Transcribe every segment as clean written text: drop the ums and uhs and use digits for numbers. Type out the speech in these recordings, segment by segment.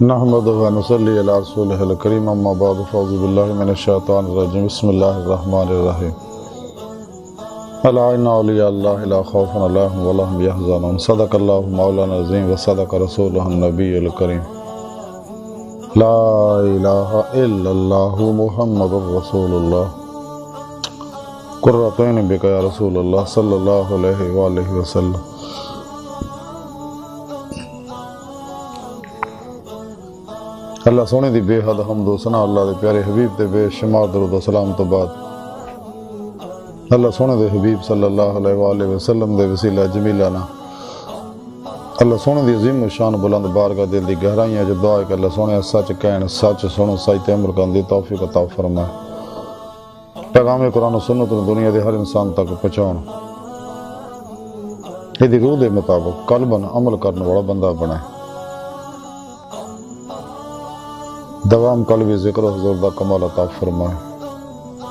نحمدہ و نصلی علی رسولہ الکریم اما بعد فاعوذ باللہ من الشیطان الرجیم بسم اللہ الرحمن الرحیم الا ان اولیاء اللہ لا خوف علیہم ولا هم یحزنون صدق اللہ مولانا العظیم و صدق رسولہ النبی الکریم لا الہ الا اللہ محمد رسول اللہ قرۃ عین بک یا رسول اللہ صلی اللہ علیہ وآلہ وسلم۔ اللہ سونے دی بے حد حمد و ثنا اللہ دے پیارے حبیب دے بے شمار درود و سلام تو بعد اللہ سونے دے حبیب صلی اللہ علیہ وآلہ وسلم دے وسیلہ جمیلہ نا اللہ سونے دی عظیم و شان بلند بارگاہ دل دی گہرائیاں جو دعا ہے کہ اللہ سونے سچ کہن سچ سنو سچ عمل کرن دی توفیق عطا فرمائے، پیغام قرآن و سنت دنیا دے ہر انسان تک پہنچاؤن، یہ دی روح دے مطابق قلباً عمل کرنے والا بندہ بنائے، دوام قلبی ذکر و حضور دا کمال عطا فرمائے،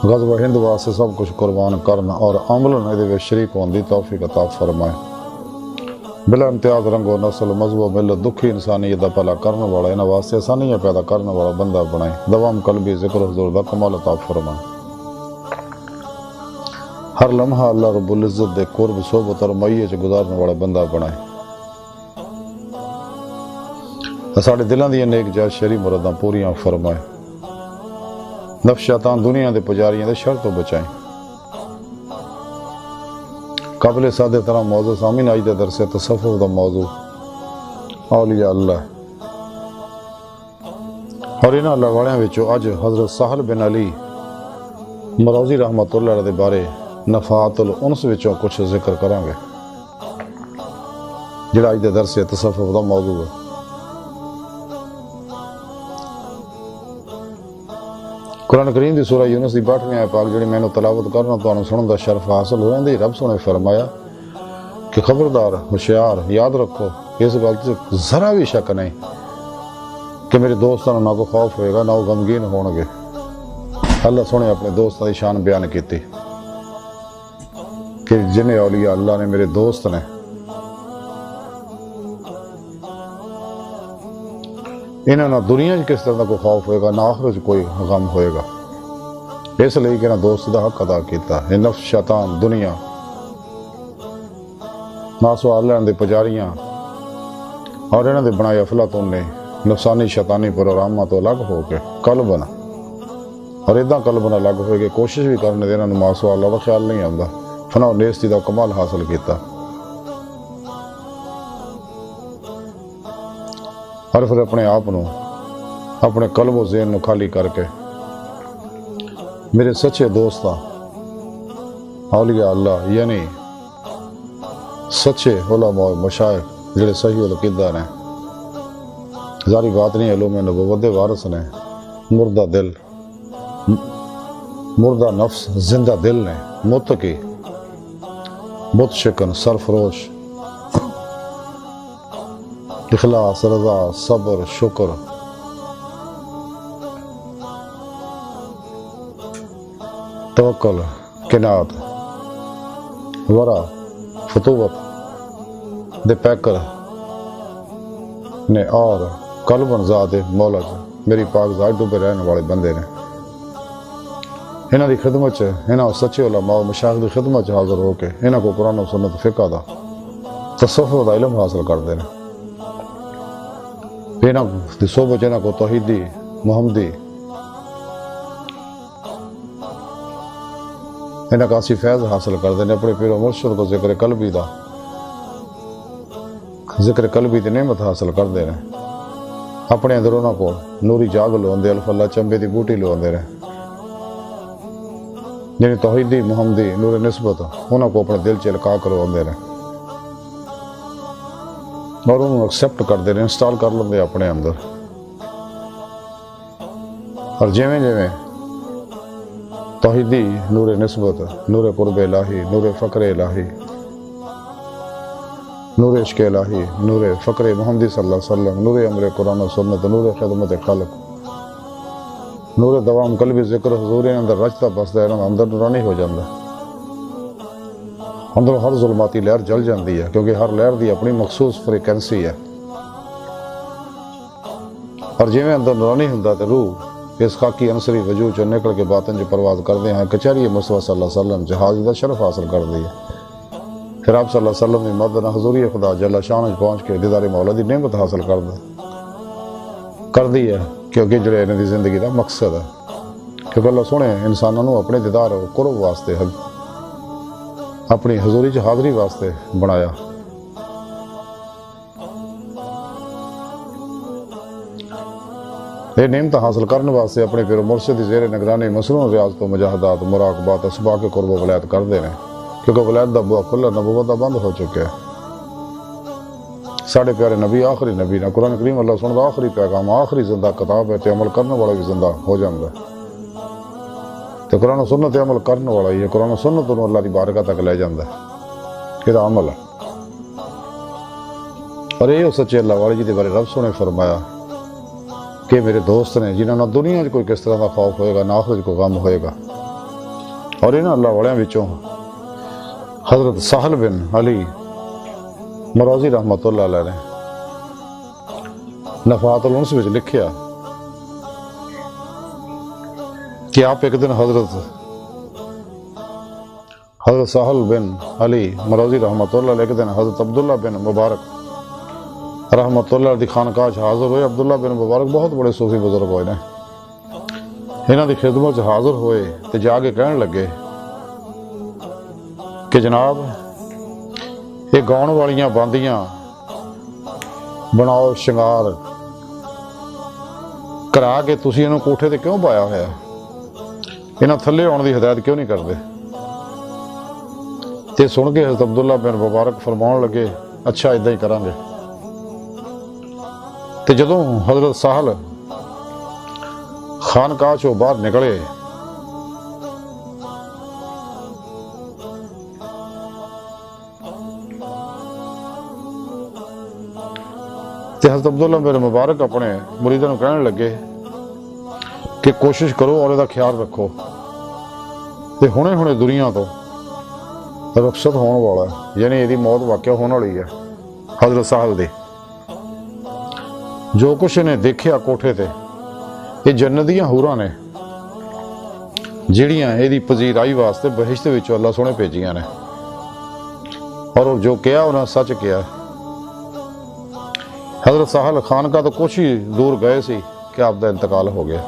غزوہ ہند واسطے سب کچھ قربان کرنا اور عمل نے دے شریک ہون دی توفیق عطا فرمائے، بلا امتیاز رنگ و نسل مذہب و ملت دکھی انسانیت دا پلا کرنے والا انہاں واسطے آسانیاں پیدا کرنے والا بندہ بنائے، دوام قلبی ذکر و حضور دا کمال عطا فرمائے، ہر لمحہ اللہ رب العزت دے قرب صحبت اور معیت گزارنے والا بندہ بنائے، ساڑھے دلان دی نیک جائز شری مراداں پوریاں فرمائے، نفس شیطان دنیا دے پجاریاں دے شر تو بچائیں۔ قابل سادے طرح موضوع سامین آج دے درس تصوف دا موضوع اولیاء اللہ اور انہاں اللہ والیاں وچوں اج حضرت سہل بن علی مروزی رحمت اللہ دے بارے نفحات الانس وچوں کچھ ذکر کریں گے جڑا اج دے درس تصوف دا موضوع ہے۔ قرآن کریم دی سورہ یونس دی 62ویں آیت پاک جڑی میں نے تلاوت کرنا تو سنن دا شرف حاصل ہو رہا ہے، رب سنے فرمایا کہ خبردار ہوشیار یاد رکھو اس گل سے ذرا بھی شک نہیں کہ میرے دوستاں نہ کو خوف ہوئے گا نہ وہ غمگین ہون گے۔ اللہ سنے اپنے دوستاں دی شان بیان کیتی کہ جنہیں اولیاء اللہ نے میرے دوست نے انہاں نہ دنیا کس طرح کوئی خوف ہوئے گا نہ آخرت کوئی غم ہوئے گا، اس لئے کہ نہ دوست دا حق ادا کیتا ہے۔ نفس شیطان دنیا ناسو اللہ دے پجاریاں اور انہاں دے بنائے افلاطون نے نفسانی شیطانی پروگراماں تو الگ ہو کے قلبنا اور ادھا قلبنا الگ ہوئے کہ کوشش بھی کرنے دینا نماسو اللہ دا خیال نہیں آندا، فنا و نیستی دا کمال حاصل کیتا اور پھر اپنے آپ نو اپنے قلب و ذہن نو خالی کر کے میرے سچے دوستاں اولیاء اللہ یعنی سچے علماء مشائخ جڑے صحیح العقیدہ نے ظاہری باطنی علوم نبوت دے وارث نے، مردہ دل مردہ نفس زندہ دل نے، متقی بت شکن سرفروش اخلاص رضا صبر شکر توکل قناعت ورع فتوت دے پیکر نے اور قلباً ذات مولا میری پاک ذات ڈوبے رہنے والے بندے نے، انہاں دی خدمت انہاں سچے علماء و مشائخ دی خدمت حاضر ہو کے انہاں کو قرآن و سنت فقہ دا تصوف دا علم حاصل کر دینا، انہاں دی صحبت انہاں کو توحیدی محمدی انہاں کا اسی فیض حاصل کر دینے، اپنے پیر و مرشد کو ذکر قلبی دی نعمت حاصل کر دینے، اپنے اندر انہاں کو نوری جاگ لو اندے الف اللہ چمبے دی بوٹی لو اندے رہے، یعنی توحیدی محمدی نور نسبت انہاں کو اپنے دل چلکا کرو اندے رہے اور انہوں ایکسپٹ کر دے رہے انسٹال کر لیں اپنے اندر، اور جیویں جیویں توحیدی نور نسبت نور قرب الہی نور فقر الہی نور عشق الہی نور فقر محمدی صلی اللہ علیہ وسلم نور امر قرآن و سنت نور خدمت خالق نور دوام قلبی ذکر حضور اندر رچتا بسدا ہے اندر نورانی ہو جاندہ، اندر ہر ظلماتی لہر جل جاندی ہے کیونکہ ہر لہر دی اپنی مخصوص فریکینسی ہے، اور جی اندر نورانی ہوں تو روح اس خاکی عنصری وجود چ نکل کے باطن چ پرواز کردے ہیں کچہری مصطفیٰ صلی اللہ علیہ وسلم جہاز کا شرف حاصل کر دی ہے۔ پھر آپ صلی اللہ علیہ وسلم کی مدد حضوری خدا جل شان پہنچ کے دیدار مولا دی نعمت حاصل کر دی ہے، کیونکہ جڑے انہاں دی زندگی دا مقصد ہے، کیونکہ اللہ سونے انسانوں نو اپنے دیدار اور قرب واسطے اپنی حضوری چ حاضری واسطے بنایا۔ یہ نعمت حاصل کرنے واسطے اپنے پیر مرشد زیر نگرانی مصنوع ریاض تو مجاہدات مراقبات اسباق کے قرب و ولایت کردے ہیں، کیونکہ ولایت دا بوا کھلا نبوت دا بند ہو چکے ہیں۔ ساڑھے پیارے نبی آخری نبی نے قرآن کریم اللہ سن دا آخری پیغام آخری زندہ کتاب ہے تے عمل کرنے والا بھی زندہ ہو جاندہ ہے۔ تو قرآن و سنت عمل کرنے والا ہی ہے، قرآن و سنت انہوں اللہ دی بارگاہ تک لے جاندہ ہے، یہ عمل ہے۔ اور یہ سچے اللہ والے جی دے بارے رب سنے فرمایا کہ میرے دوست نے جنہوں نے دنیا کوئی کس طرح کا خوف ہوئے گا نہ آخرت کو غم ہوئے گا، اور انہاں اللہ والیاں وچوں حضرت سہل بن علی مروزی رحمت اللہ علیہ نے نفحات الانس وچ لکھیا کہ آپ ایک دن حضرت سہل بن علی مروزی رحمت اللہ علیہ ایک دن حضرت عبداللہ بن مبارک رحمت اللہ دی خانقاہ حاضر ہوئے۔ عبداللہ بن مبارک بہت بڑے صوفی بزرگ ہوئے نے، انہاں دی خدمت حاضر ہوئے تے جا کے کہنے لگے کہ جناب یہ گاؤن والیاں باندیاں بناؤ شنگار کرا کے تسی انہوں کوٹھے تے کیوں پایا ہوا، انہاں تھلے آن دی ہدایت کیوں نہیں کرتے؟ تے سن کے حضرت عبداللہ بن مبارک فرماؤں لگے اچھا ادھا ہی کریں گے۔ تے جدوں حضرت سہل خانقاہ چوں باہر نکلے تے حضرت عبداللہ بن مبارک اپنے مریدوں کو کہنے لگے کہ کوشش کرو اور دا خیال رکھو تے ہونے دنیا تو رخصت ہونے والا ہے، یعنی یہ موت واقع ہونے والی ہے۔ حضرت سہل دی جو کچھ انہیں دیکھیا کوٹھے تے یہ جنتیاں حوراں نے جڑیاں یہ پذیرائی واسطے بہشت وچوں اللہ سونے بھیجیاں نے، اور جو کیا انہاں سچ کیا۔ حضرت سہل خان کا تو کچھ ہی دور گئے سی کہ آپ دا انتقال ہو گیا۔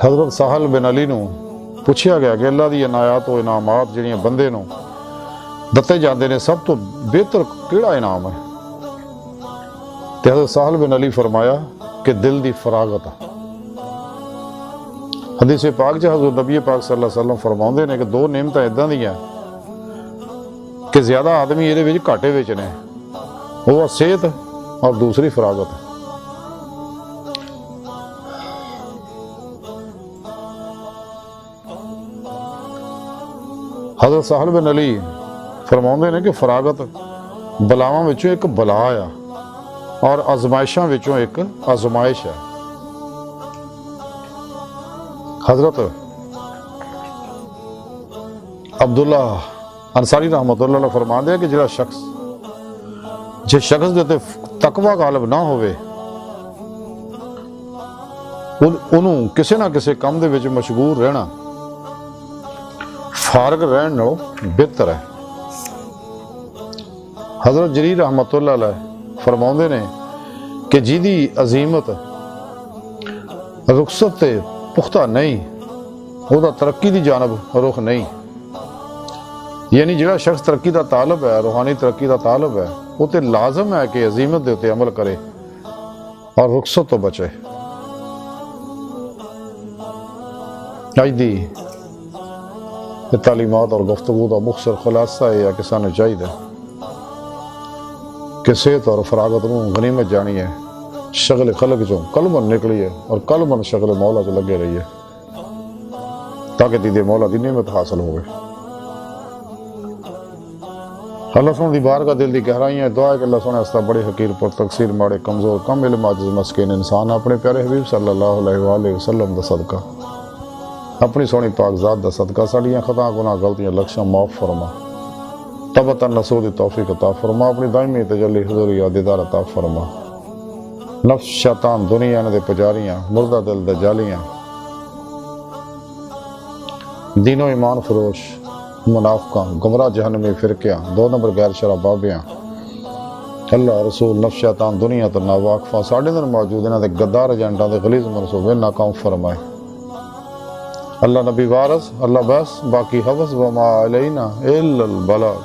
حضرت سہل بن علی نو پوچھیا گیا کہ اللہ دی عنایات و انعامات جڑیاں بندے نو دتے جاندے نے سب تو بہتر کیڑا انعام ہے؟ تے حضرت سہل بن علی فرمایا کہ دل دی فراغت۔ حدیث پاک چ حضور نبی پاک صلی اللہ علیہ وسلم فرماؤندے نے کہ دو نعمتاں اداں دیاں کہ زیادہ آدمی یہ وچ گھاٹے وچ نے، وہ صحت اور دوسری فراغت۔ حضرت سہل بن علی فرماؤندے نے کہ فراغت بلاواں وچوں ایک بلا آ اور آزمائشاں وچوں ایک آزمائش ہے۔ حضرت عبداللہ انصاری رحمت اللہ علیہ فرماندے ہیں کہ جس شخص دے تقوی غالب نہ ہوئے انہوں کسے نہ کسے کام دے وچ مشغول رہنا فارغ رہن نو بہتر ہے۔ حضرت جریر رحمت اللہ علیہ فرماؤندے نے کہ جیدی عظیمت رخصت تے پختہ نہیں وہ دا ترقی دی جانب رخ نہیں، یعنی جڑا شخص ترقی دا طالب ہے روحانی ترقی دا طالب ہے وہ تے لازم ہے کہ عظیمت دے اتے عمل کرے اور رخصت تو بچے۔ آج دی تعلیمات اور گفتگو دا مختصر خلاصہ ہے کہ سانو چاہیے کہ صحت اور فراغت نو غنیمت جانی ہے، شغل خلق چوں قلباً نکلی ہے اور قلباً شغل مولا چ لگے رہی ہے تاکہ دیدے مولا دی نعمت حاصل ہوئے۔ اللہ سن دی بارگاہ دل دی گہرائیاں دعا ہے کہ اللہ سنے استا بڑے حقیر پر تقصیر ماڑے کمزور کم علم عاجز مسکین انسان اپنے پیارے حبیب صلی اللہ علیہ وآلہ وسلم دا صدقہ اپنی سونی پاک ذات دا صدقہ ساڑیاں خطا گناہ غلطیاں لکشاں معاف فرما تبتا نصور توفیق عطا فرما، اپنی دائمی تجلی حضوری دیدار عطا فرما۔ نفس شیطان دنیا نے دے پجاریاں، مردہ دل دے جالیاں، دین و ایمان فروش منافقاں، گمراہ جہنمی فرقیاں، 2 نمبر غیر شرع بابیاں، اللہ رسول نفس شیطان دنیا تو ناواقفاں ساڑھے اندر موجود انہاں دے غدار ایجنٹاں دے غلیظ منصوبے ناکام فرمائے۔ اللہ نبی وارث، اللہ بس، باقی حفظ وما علینا الا البلاغ۔